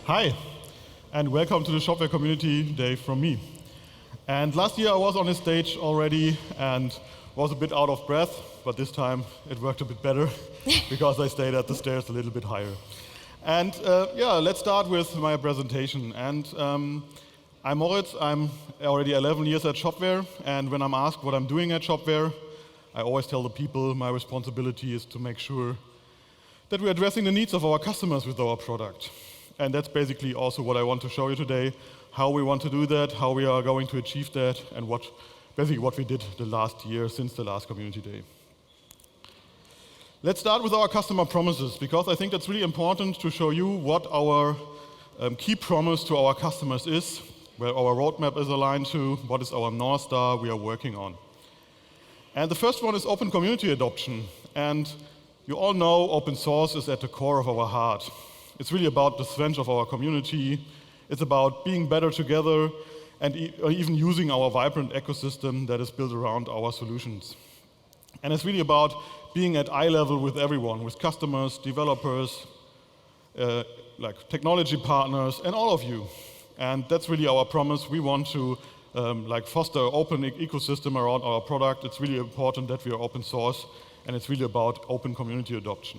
Hi, and welcome to the Shopware Community Day from me. And last year I was on this stage already and was a bit out of breath, but this time it worked a bit better because I stayed at the stairs a little bit higher. And let's start with my presentation. And I'm Moritz, I'm already 11 years at Shopware, and when I'm asked what I'm doing at Shopware, I always tell the people my responsibility is to make sure that we're addressing the needs of our customers with our product. And that's basically also what I want to show you today, how we want to do that, how we are going to achieve that, and basically what we did the last year since the last Community Day. Let's start with our customer promises, because I think that's really important to show you what our key promise to our customers is, where our roadmap is aligned to, what is our North Star we are working on. And the first one is open community adoption. And you all know open source is at the core of our heart. It's really about the strength of our community. It's about being better together and even using our vibrant ecosystem that is built around our solutions. And it's really about being at eye level with everyone, with customers, developers, like technology partners, and all of you. And that's really our promise. We want to foster an open ecosystem around our product. It's really important that we are open source, and it's really about open community adoption.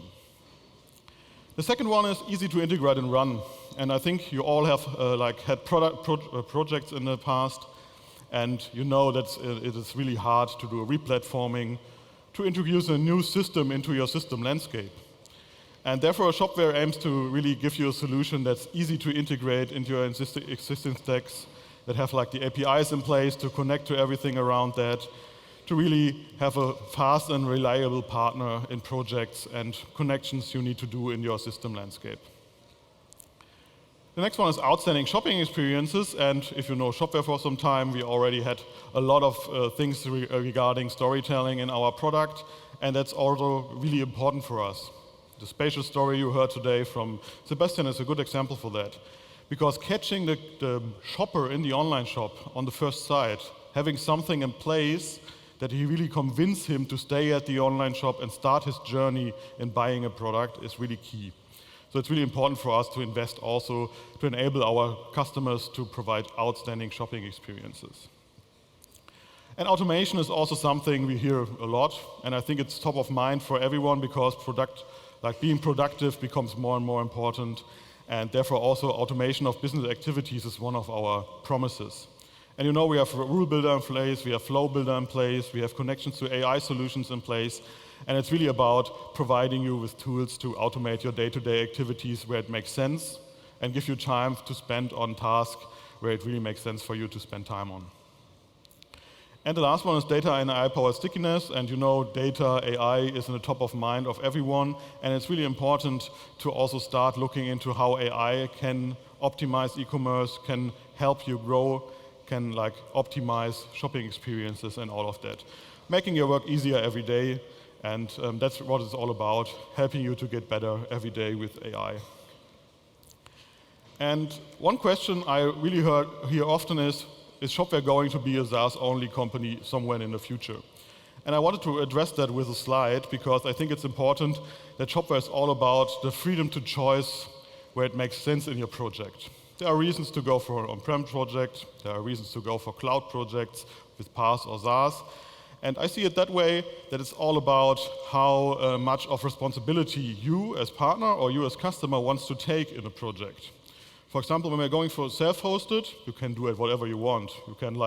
The second one is easy to integrate and run. And I think you all have had projects in the past, and you know that it is really hard to do a replatforming, to introduce a new system into your system landscape. And therefore, Shopware aims to really give you a solution that's easy to integrate into your existing stacks, that have like the APIs in place to connect to everything around that, to really have a fast and reliable partner in projects and connections you need to do in your system landscape. The next one is outstanding shopping experiences, and if you know Shopware for some time, we already had a lot of things regarding storytelling in our product, and that's also really important for us. The spatial story you heard today from Sebastian is a good example for that, because catching the shopper in the online shop on the first sight, having something in place that he really convince him to stay at the online shop and start his journey in buying a product is really key. So it's really important for us to invest also to enable our customers to provide outstanding shopping experiences. And automation is also something we hear a lot, and I think it's top of mind for everyone because being productive becomes more and more important, and therefore also automation of business activities is one of our promises. And you know we have Rule Builder in place, we have Flow Builder in place, we have connections to AI solutions in place, and it's really about providing you with tools to automate your day-to-day activities where it makes sense and give you time to spend on tasks where it really makes sense for you to spend time on. And the last one is data and AI-powered stickiness, and you know data, AI is in the top of mind of everyone, and it's really important to also start looking into how AI can optimize e-commerce, can help you grow, can optimize shopping experiences and all of that. Making your work easier every day, and that's what it's all about, helping you to get better every day with AI. And one question I really hear often is Shopware going to be a SaaS-only company somewhere in the future? And I wanted to address that with a slide because I think it's important that Shopware is all about the freedom to choice where it makes sense in your project. There are reasons to go for an on-prem project, there are reasons to go for cloud projects with PaaS or SaaS, and I see it that way, that it's all about how much of responsibility you as partner or you as customer wants to take in a project. For example, when we're going for self-hosted, you can do it whatever you want. You can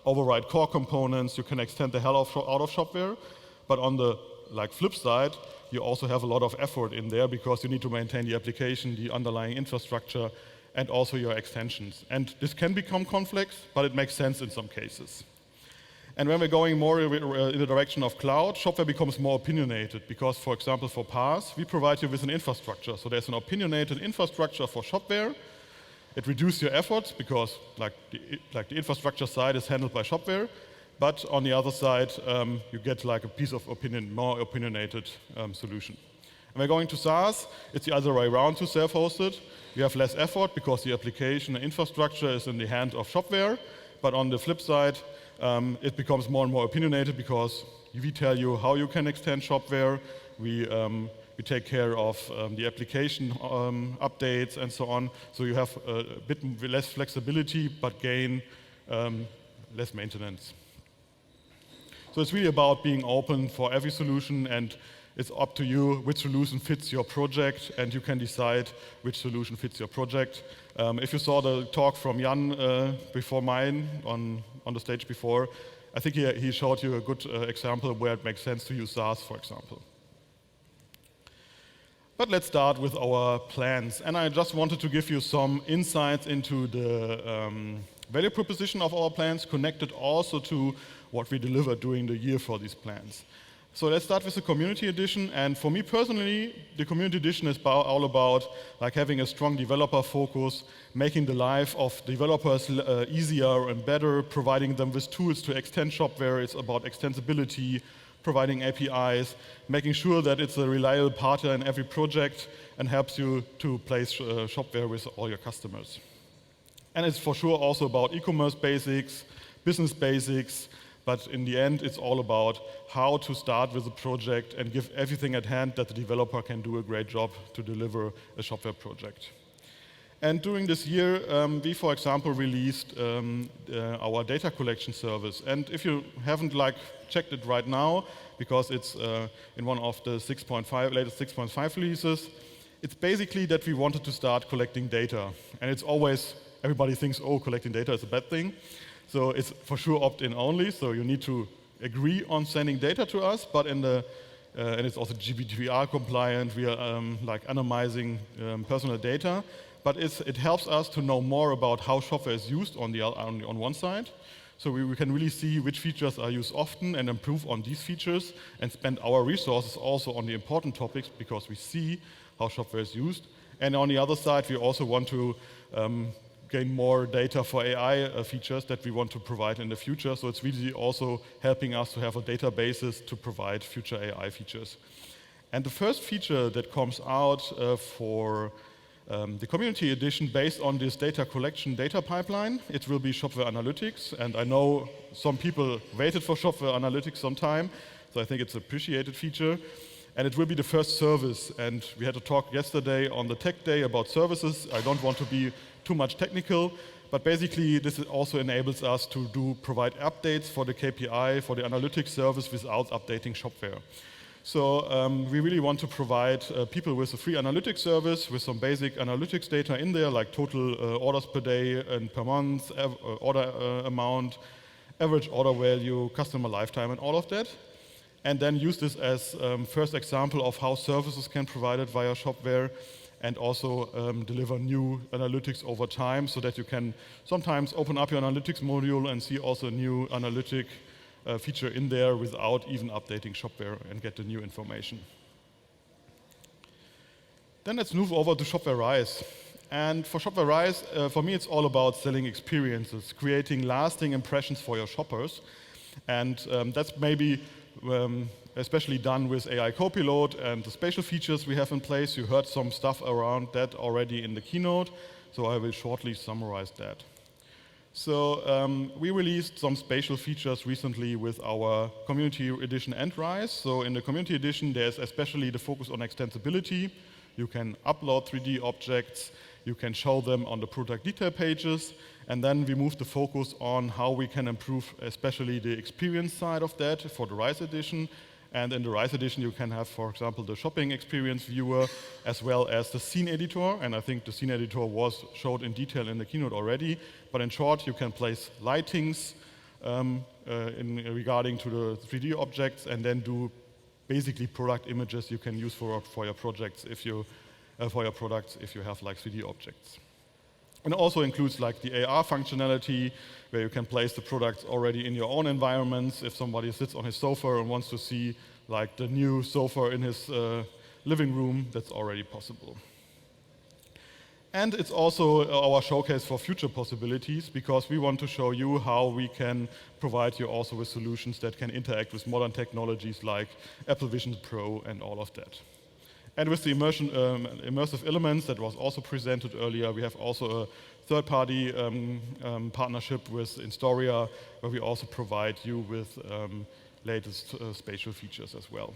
override core components, you can extend the hell out of Shopware, but on the flip side, you also have a lot of effort in there because you need to maintain the application, the underlying infrastructure, and also your extensions. And this can become complex, but it makes sense in some cases. And when we're going more in the direction of cloud, Shopware becomes more opinionated because, for example, for PaaS, we provide you with an infrastructure. So there's an opinionated infrastructure for Shopware. It reduces your efforts because the infrastructure side is handled by Shopware, but on the other side, you get a piece of more opinionated solution. And we're going to SaaS, it's the other way around to self-hosted. You have less effort because the application and infrastructure is in the hand of Shopware, but on the flip side, it becomes more and more opinionated because we tell you how you can extend Shopware, we We take care of the application updates and so on. So you have a bit less flexibility, but gain less maintenance. So it's really about being open for every solution, and it's up to you which solution fits your project, and you can decide which solution fits your project. If you saw the talk from Jan before mine on the stage before, I think he showed you a good example where it makes sense to use SaaS, for example. But let's start with our plans. And I just wanted to give you some insights into the value proposition of our plans, connected also to what we deliver during the year for these plans. So let's start with the community edition. And for me personally, the community edition is all about like having a strong developer focus, making the life of developers easier and better, providing them with tools to extend Shopware. It's about extensibility, providing APIs, making sure that it's a reliable partner in every project and helps you to place Shopware with all your customers. And it's for sure also about e-commerce basics, business basics, but in the end, it's all about how to start with a project and give everything at hand that the developer can do a great job to deliver a Shopware project. And during this year, we, for example, released our data collection service. And if you haven't checked it right now, because it's in one of the latest 6.5 releases, it's basically that we wanted to start collecting data. And it's always, everybody thinks, oh, collecting data is a bad thing. So it's for sure opt-in only, so you need to agree on sending data to us, but and it's also GDPR compliant. We are anonymizing personal data, but it helps us to know more about how Shopware is used on one side. So we can really see which features are used often and improve on these features and spend our resources also on the important topics because we see how Shopware is used. And on the other side, we also want to gain more data for AI features that we want to provide in the future. So it's really also helping us to have a databases to provide future AI features. And the first feature that comes out for the community edition based on this data collection data pipeline, it will be Shopware Analytics. And I know some people waited for Shopware Analytics some time, so I think it's an appreciated feature. And it will be the first service. And we had a talk yesterday on the tech day about services. I don't want to be too much technical, but basically this also enables us to provide updates for the KPI, for the analytics service without updating Shopware. So we really want to provide people with a free analytics service with some basic analytics data in there, like total orders per day and per month, order amount, average order value, customer lifetime, and all of that. And then use this as first example of how services can be provided via Shopware, and also deliver new analytics over time so that you can sometimes open up your analytics module and see also a new analytic feature in there without even updating Shopware and get the new information. Then let's move over to Shopware Rise. And for Shopware Rise, for me, it's all about selling experiences, creating lasting impressions for your shoppers. And that's maybe especially done with AI Copilot and the spatial features we have in place. You heard some stuff around that already in the keynote, so I will shortly summarize that. So we released some spatial features recently with our Community Edition and Rise. So in the Community Edition, there's especially the focus on extensibility. You can upload 3D objects, you can show them on the product detail pages, and then we move the focus on how we can improve especially the experience side of that for the Rise Edition. And in the Rise Edition, you can have, for example, the shopping experience viewer, as well as the scene editor. And I think the scene editor was showed in detail in the keynote already. But in short, you can place lightings regarding to the 3D objects, and then do basically product images you can use for your projects if you for your products if you have like 3D objects. And it also includes like the AR functionality, where you can place the products already in your own environments. If somebody sits on his sofa and wants to see like the new sofa in his living room, that's already possible. And it's also our showcase for future possibilities, because we want to show you how we can provide you also with solutions that can interact with modern technologies like Apple Vision Pro and all of that. And with the immersive elements that was also presented earlier, we have also a third-party partnership with Instoria, where we also provide you with latest spatial features as well.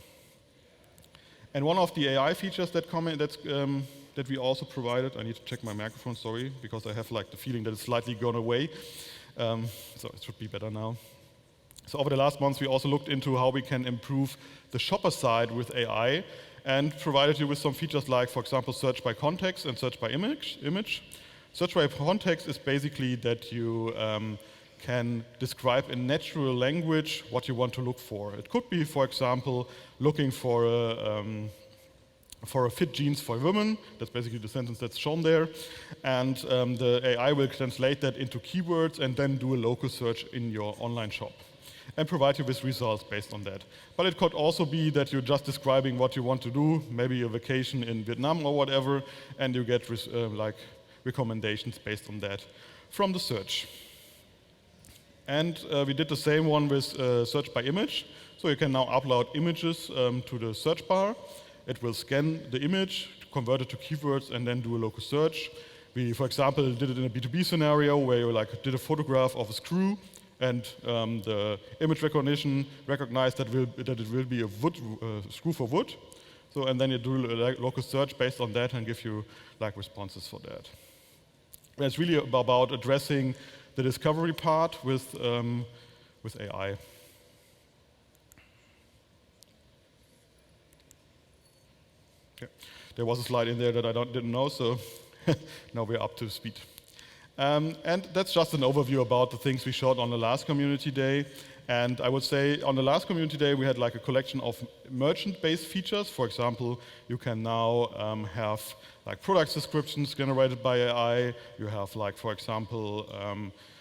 And one of the AI features that we also provided, I need to check my microphone, sorry, because I have like the feeling that it's slightly gone away. So it should be better now. So over the last months, we also looked into how we can improve the shopper side with AI and provided you with some features like, for example, search by context and search by image. Search by context is basically that you can describe in natural language what you want to look for. It could be, for example, looking for a fit jeans for women. That's basically the sentence that's shown there. And the AI will translate that into keywords and then do a local search in your online shop and provide you with results based on that. But it could also be that you're just describing what you want to do, maybe a vacation in Vietnam or whatever, and you get like recommendations based on that from the search. And we did the same one with search by image. So you can now upload images to the search bar. It will scan the image, convert it to keywords, and then do a local search. We, for example, did it in a B2B scenario where you did a photograph of a screw, and the image recognition recognized that it will be a screw for wood. So, and then you do a local search based on that and give you responses for that. It's really about addressing the discovery part with AI. Okay. There was a slide in there that I didn't know, so now we're up to speed. And that's just an overview about the things we showed on the last community day. And I would say on the last community day, we had a collection of merchant-based features. For example, you can now have product descriptions generated by AI. You have for example,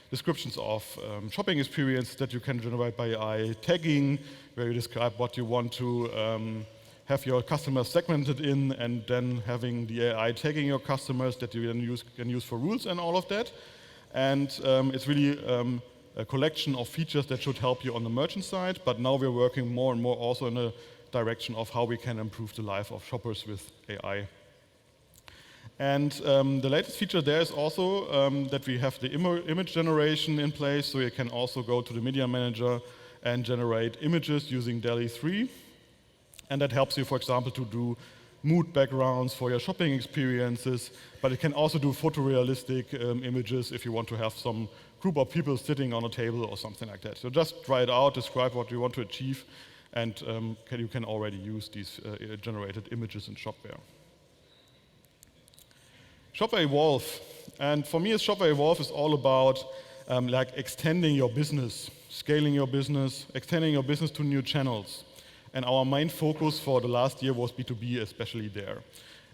descriptions of shopping experience that you can generate by AI, tagging, where you describe what you want to have your customers segmented in, and then having the AI tagging your customers that you then can use for rules and all of that. And it's really a collection of features that should help you on the merchant side, but now we're working more and more also in the direction of how we can improve the life of shoppers with AI. And the latest feature there is also that we have the image generation in place, so you can also go to the media manager and generate images using DALL-E 3. And that helps you, for example, to do mood backgrounds for your shopping experiences, but it can also do photorealistic images if you want to have some group of people sitting on a table or something like that. So just try it out, describe what you want to achieve, and you can already use these generated images in Shopware. Shopware Evolve. And for me, Shopware Evolve is all about extending your business, scaling your business, extending your business to new channels. And our main focus for the last year was B2B, especially there.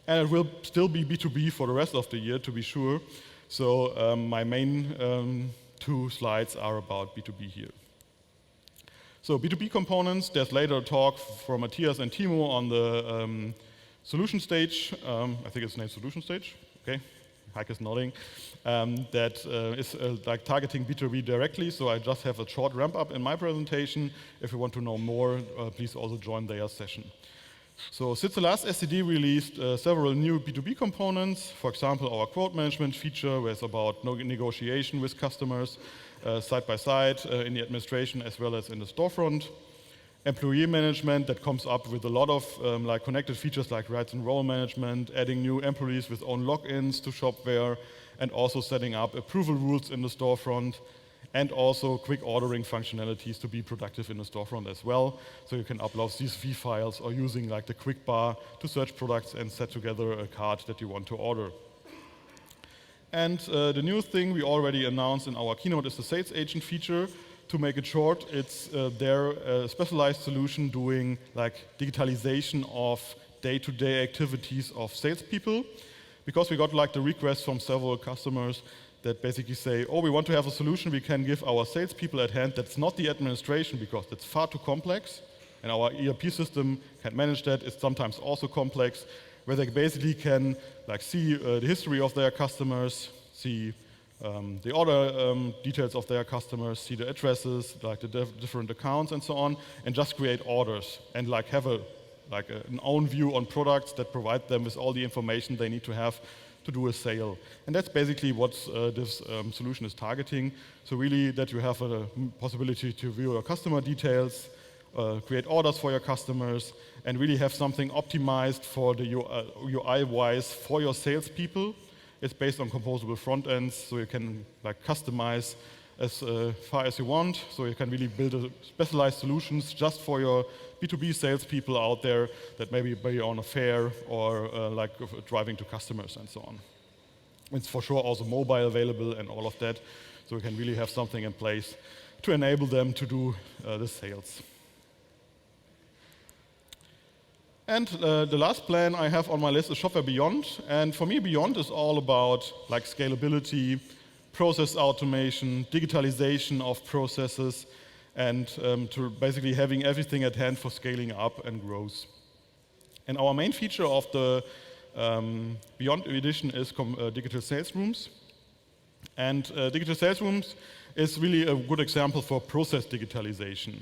And it will still be B2B for the rest of the year, to be sure. So my main two slides are about B2B here. So B2B components, there's later a talk from Matthias and Timo on the solution stage. I think it's named solution stage. Okay, Heike is nodding. That is targeting B2B directly, so I just have a short ramp up in my presentation. If you want to know more, please also join their session. So since the last SCD, we released several new B2B components. For example, our quote management feature, where it's about negotiation with customers, side by side in the administration as well as in the storefront. Employee management that comes up with a lot of connected features like rights and role management, adding new employees with own logins to Shopware, and also setting up approval rules in the storefront, and also quick ordering functionalities to be productive in the storefront as well. So you can upload CSV files or using the quick bar to search products and set together a cart that you want to order. And the new thing we already announced in our keynote is the sales agent feature. To make it short, it's their specialized solution doing digitalization of day-to-day activities of salespeople. Because we got the request from several customers that basically say, oh, we want to have a solution we can give our salespeople at hand that's not the administration because that's far too complex. And our ERP system can't manage that. It's sometimes also complex, where they basically can see the history of their customers, see the order details of their customers, see the addresses, the different accounts and so on, and just create orders and have an own view on products that provide them with all the information they need to have to do a sale. And that's basically what this solution is targeting. So really that you have a possibility to view your customer details, create orders for your customers, and really have something optimized for the UI-wise for your salespeople. It's based on composable front ends, so you can like customize as far as you want. So you can really build specialized solutions just for your B2B salespeople out there that maybe be on a fair or like driving to customers and so on. It's for sure also mobile available and all of that. So we can really have something in place to enable them to do the sales. And the last plan I have on my list is Shopware Beyond. And for me, Beyond is all about like scalability, process automation, digitalization of processes, and to basically having everything at hand for scaling up and growth. And our main feature of the Beyond edition is digital sales rooms. And digital sales rooms is really a good example for process digitalization.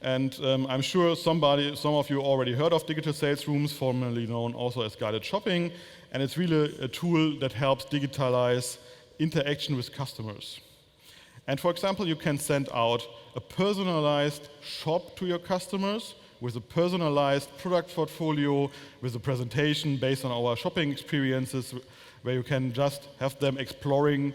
And I'm sure some of you already heard of digital sales rooms, formerly known also as guided shopping. And it's really a tool that helps digitalize interaction with customers. And for example, you can send out a personalized shop to your customers with a personalized product portfolio, with a presentation based on our shopping experiences, where you can just have them exploring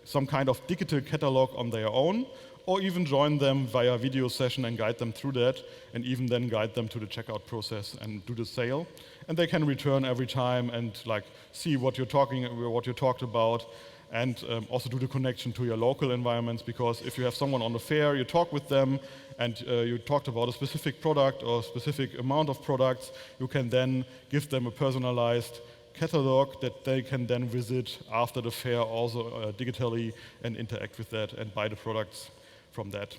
some kind of digital catalog on their own, or even join them via video session and guide them through that, and even then guide them to the checkout process and do the sale. And they can return every time and like see what you talked about, and also do the connection to your local environments, because if you have someone on the fair, you talk with them, and you talked about a specific product or a specific amount of products, you can then give them a personalized catalog that they can then visit after the fair also digitally and interact with that and buy the products from that.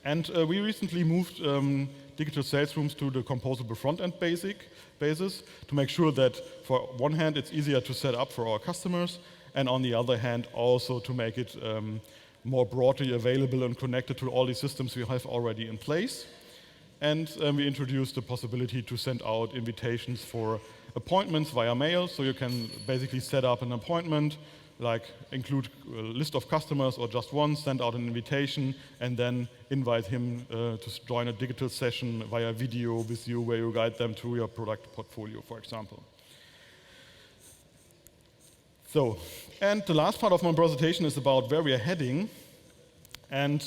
And we recently moved digital sales rooms to the composable front-end basis to make sure that, for one hand, it's easier to set up for our customers, and on the other hand, also to make it more broadly available and connected to all the systems we have already in place. And we introduced the possibility to send out invitations for appointments via mail, so you can basically set up an appointment, like include a list of customers or just one, send out an invitation, and then invite him to join a digital session via video with you, where you guide them through your product portfolio, for example. So, and the last part of my presentation is about where we are heading. And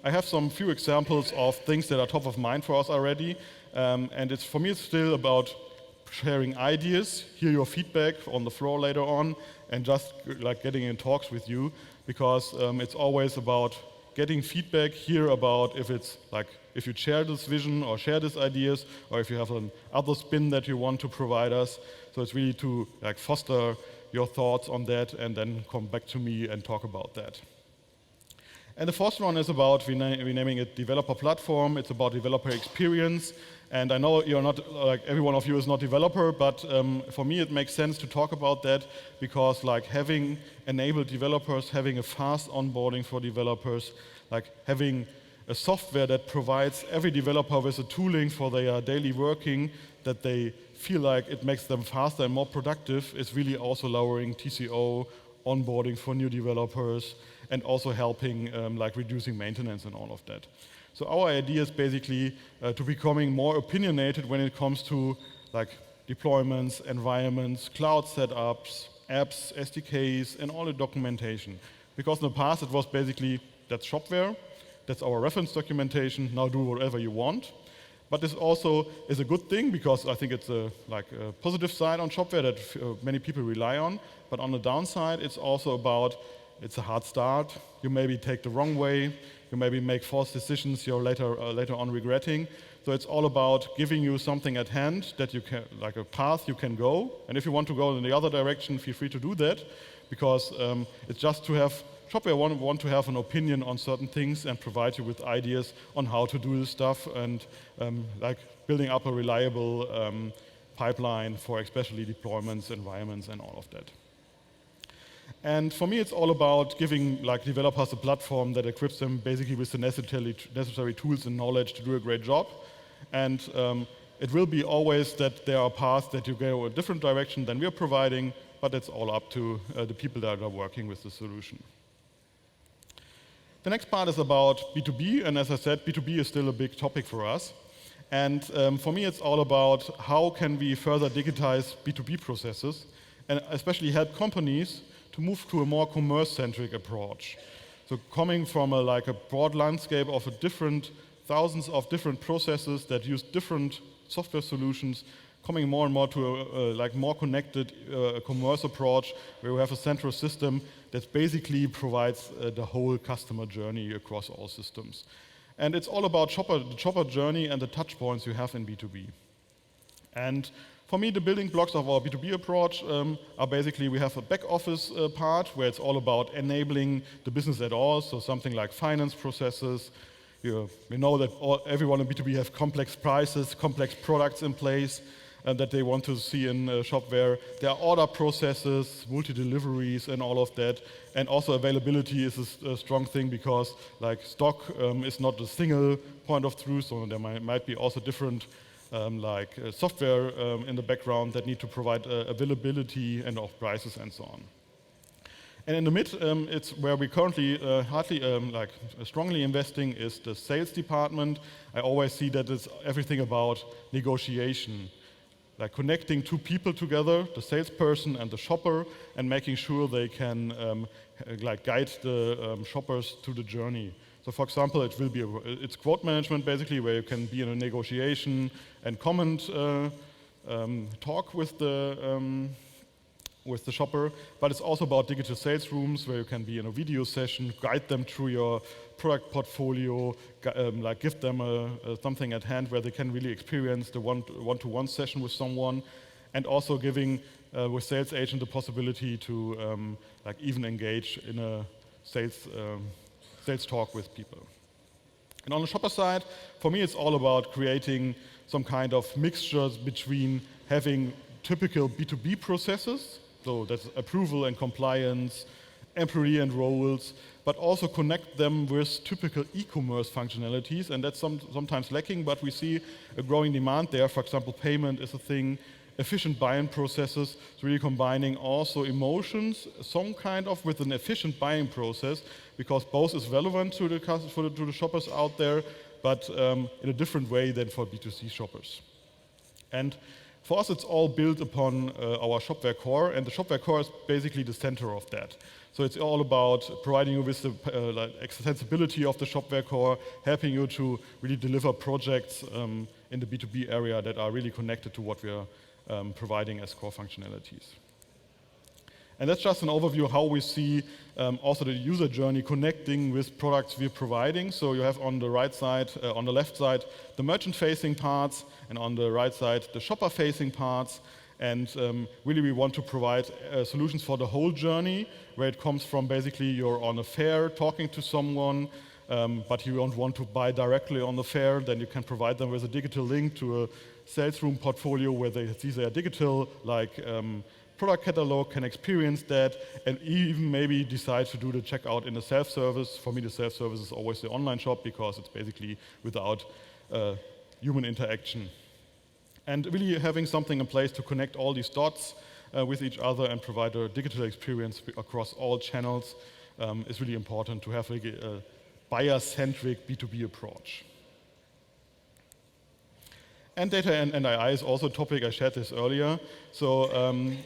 I have some few examples of things that are top of mind for us already. And for me, it's still about sharing ideas, hear your feedback on the floor later on, and just like getting in talks with you, because it's always about getting feedback, hear about if you share this vision or share these ideas, or if you have another spin that you want to provide us. So it's really to like foster your thoughts on that and then come back to me and talk about that. And the fourth one is about renaming it developer platform. It's about developer experience. And I know you're not, like every one of you is not developer, but for me it makes sense to talk about that, because like having enabled developers, having a fast onboarding for developers, like having a software that provides every developer with a tooling for their daily working, that they feel like it makes them faster and more productive, is really also lowering TCO, onboarding for new developers, and also helping like reducing maintenance and all of that. So our idea is basically to becoming more opinionated when it comes to like deployments, environments, cloud setups, apps, SDKs, and all the documentation. Because in the past it was basically, that's Shopware, that's our reference documentation, now do whatever you want. But this also is a good thing, because I think it's a positive side on Shopware that many people rely on. But on the downside, it's also about, it's a hard start. You maybe take the wrong way. You maybe make false decisions you're later on regretting. So it's all about giving you something at hand that you can, like a path you can go. And if you want to go in the other direction, feel free to do that, because it's just to have Shopware want to have an opinion on certain things and provide you with ideas on how to do this stuff, and like building up a reliable pipeline for especially deployments, environments, and all of that. And for me, it's all about giving like developers a platform that equips them basically with the necessary tools and knowledge to do a great job. And it will be always that there are paths that you go a different direction than we're providing, but it's all up to the people that are working with the solution. The next part is about B2B, and as I said, B2B is still a big topic for us. And for me, it's all about how can we further digitize B2B processes, and especially help companies to move to a more commerce-centric approach. So coming from a broad landscape of thousands of different processes that use different software solutions, coming more and more to a more connected commerce approach, where we have a central system that basically provides the whole customer journey across all systems. And it's all about the shopper journey and the touch points you have in B2B. And for me, the building blocks of our B2B approach are basically we have a back office part where it's all about enabling the business at all, so something like finance processes. We know that everyone in B2B have complex prices, complex products in place that they want to see in Shopware. There are order processes, multi-deliveries and all of that. And also availability is a strong thing because stock is not a single point of truth, so there might be also different software in the background that need to provide availability and of prices and so on. And in the mid, it's where we currently strongly investing is the sales department. I always see that it's everything about negotiation, like connecting two people together, the salesperson and the shopper, and making sure they can guide the shoppers to the journey. So for example, it's quote management basically, where you can be in a negotiation and comment talk with the shopper, but it's also about digital sales rooms where you can be in a video session, guide them through your product portfolio, give them something at hand where they can really experience the one-to-one session with someone, and also giving with sales agent the possibility to even engage in a sales talk with people. And on the shopper side, for me, it's all about creating some kind of mixtures between having typical B2B processes, so that's approval and compliance, employee and roles, but also connect them with typical e-commerce functionalities, and that's sometimes lacking, but we see a growing demand there. For example, payment is a thing, efficient buying processes, so really combining also emotions, some kind of with an efficient buying process, because both is relevant to the shoppers out there, but in a different way than for B2C shoppers. And for us, it's all built upon our Shopware core, and the Shopware core is basically the center of that. So it's all about providing you with the extensibility of the Shopware core, helping you to really deliver projects in the B2B area that are really connected to what we are providing as core functionalities. And that's just an overview of how we see also the user journey connecting with products we're providing. So you have on the right side, on the left side, the merchant-facing parts, and on the right side, the shopper-facing parts. And really we want to provide solutions for the whole journey, where it comes from basically you're on a fair talking to someone, but you don't want to buy directly on the fair, then you can provide them with a digital link to a sales room portfolio where they see their digital product catalog, can experience that, and even maybe decide to do the checkout in a self-service. For me, the self-service is always the online shop because it's basically without human interaction. And really having something in place to connect all these dots with each other and provide a digital experience across all channels is really important to have a buyer-centric B2B approach. And data and AI is also a topic, I shared this earlier. So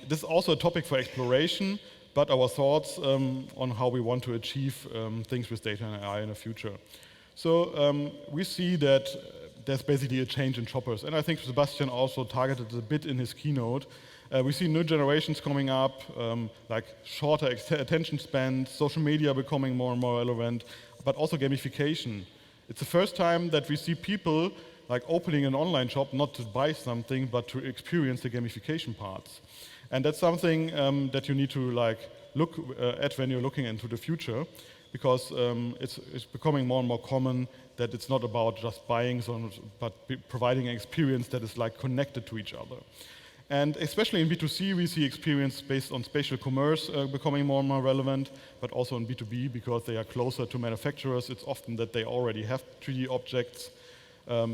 this is also a topic for exploration, but our thoughts on how we want to achieve things with data and AI in the future. So we see that there's basically a change in shoppers. And I think Sebastian also targeted a bit in his keynote. We see new generations coming up, like shorter attention span, social media becoming more and more relevant, but also gamification. It's the first time that we see people like opening an online shop not to buy something, but to experience the gamification parts. And that's something that you need to look at when you're looking into the future, because it's becoming more and more common that it's not about just buying, but providing an experience that is connected to each other. And especially in B2C, we see experience based on spatial commerce becoming more and more relevant, but also in B2B, because they are closer to manufacturers, it's often that they already have 3D objects.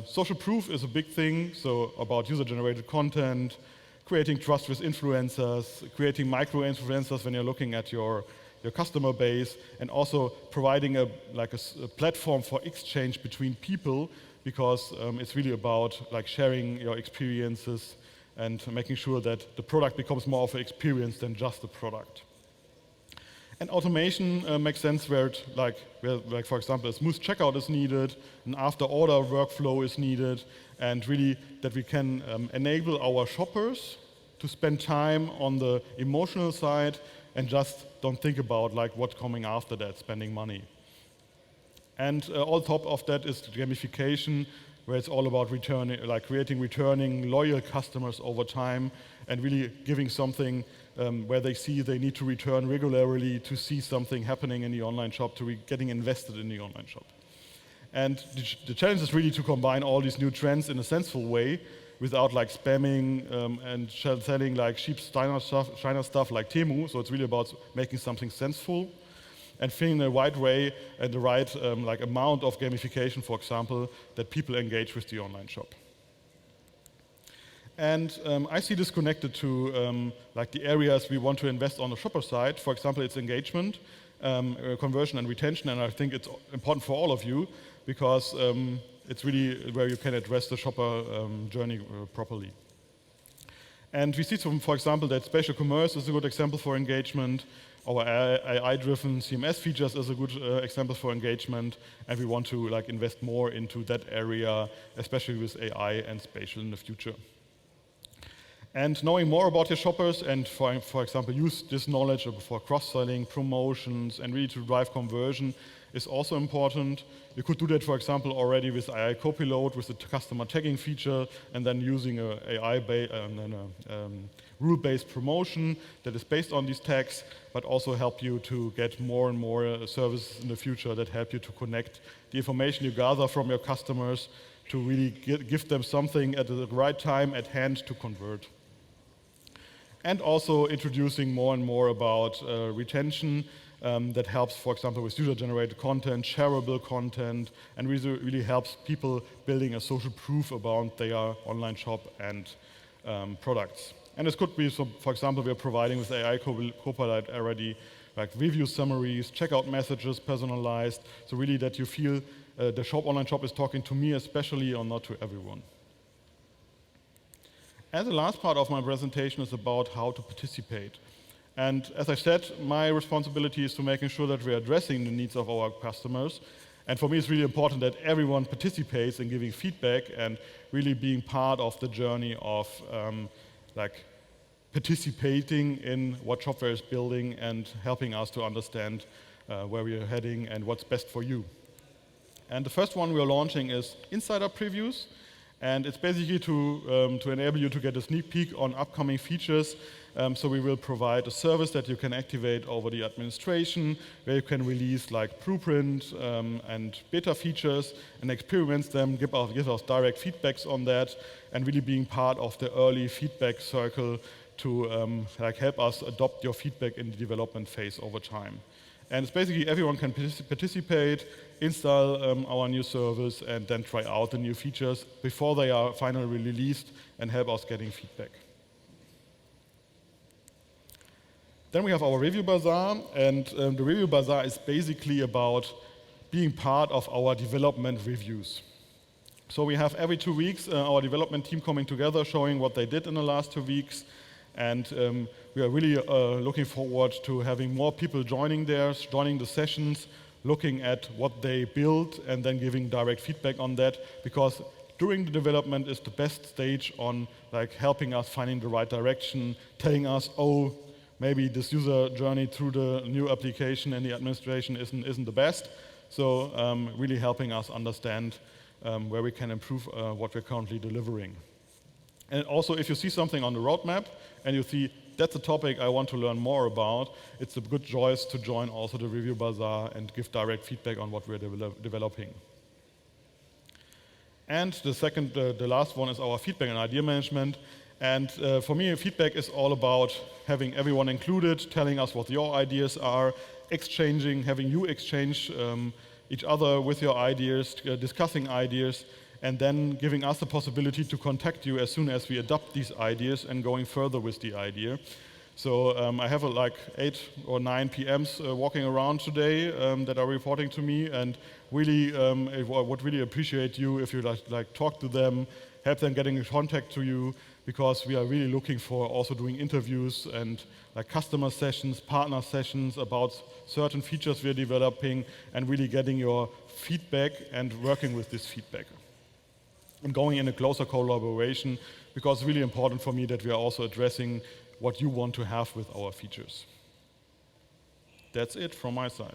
Social proof is a big thing, so about user-generated content, creating trust with influencers, creating micro-influencers when you're looking at your your customer base, and also providing a platform for exchange between people, because it's really about sharing your experiences and making sure that the product becomes more of an experience than just a product. And automation makes sense where, for example, a smooth checkout is needed, an after-order workflow is needed, and really that we can enable our shoppers to spend time on the emotional side and just don't think about what's coming after that, spending money. And on top of that is gamification, where it's all about creating returning loyal customers over time, and really giving something where they see they need to return regularly to see something happening in the online shop, to be getting invested in the online shop. And the challenge is really to combine all these new trends in a sensible way, without spamming and selling cheap China stuff like Temu. So it's really about making something sensible and finding the right way and the right amount of gamification, for example, that people engage with the online shop. And I see this connected to the areas we want to invest on the shopper side. For example, it's engagement, conversion and retention, and I think it's important for all of you, because it's really where you can address the shopper journey properly. And we see, for example, that spatial commerce is a good example for engagement. Our AI-driven CMS features is a good example for engagement, and we want to invest more into that area, especially with AI and spatial in the future. And knowing more about your shoppers and, for example, use this knowledge for cross-selling, promotions, and really to drive conversion is also important. You could do that, for example, already with AI Copilot, with the customer tagging feature, and then using a rule-based promotion that is based on these tags, but also help you to get more and more services in the future that help you to connect the information you gather from your customers to really give them something at the right time at hand to convert. And also introducing more and more about retention that helps, for example, with user-generated content, shareable content, and really helps people building a social proof about their online shop and products. And this could be, so, for example, we are providing with AI Copilot already review summaries, checkout messages personalized, so really that you feel the online shop is talking to me especially, or not to everyone. And the last part of my presentation is about how to participate. And as I said, my responsibility is to making sure that we're addressing the needs of our customers. And for me, it's really important that everyone participates in giving feedback and really being part of the journey of participating in what Shopware is building and helping us to understand where we are heading and what's best for you. And the first one we are launching is insider previews. And it's basically to enable you to get a sneak peek on upcoming features. So we will provide a service that you can activate over the administration, where you can release blueprint and beta features and experiment them, give us direct feedbacks on that, and really being part of the early feedback circle to help us adopt your feedback in the development phase over time. And it's basically everyone can participate, install our new service, and then try out the new features before they are finally released and help us getting feedback. Then we have our Review Bazaar, and the Review Bazaar is basically about being part of our development reviews. So we have every 2 weeks our development team coming together, showing what they did in the last 2 weeks. And we are really looking forward to having more people joining the sessions, looking at what they built, and then giving direct feedback on that, because during the development is the best stage on helping us finding the right direction, telling us, oh, maybe this user journey through the new application and the administration isn't the best. So really helping us understand where we can improve what we're currently delivering. And also, if you see something on the roadmap and you see that's a topic I want to learn more about, it's a good choice to join also the Review Bazaar and give direct feedback on what we're developing. And the last one is our feedback and idea management. And for me, feedback is all about having everyone included, telling us what your ideas are, having you exchange each other with your ideas, discussing ideas, and then giving us the possibility to contact you as soon as we adopt these ideas and going further with the idea. So I have like 8 or 9 PMs walking around today that are reporting to me, and really, I would really appreciate you if you like talk to them, help them getting in contact to you, because we are really looking for also doing interviews and like customer sessions, partner sessions about certain features we're developing, and really getting your feedback and working with this feedback. And going in a closer collaboration, because it's really important for me that we are also addressing what you want to have with our features. That's it from my side.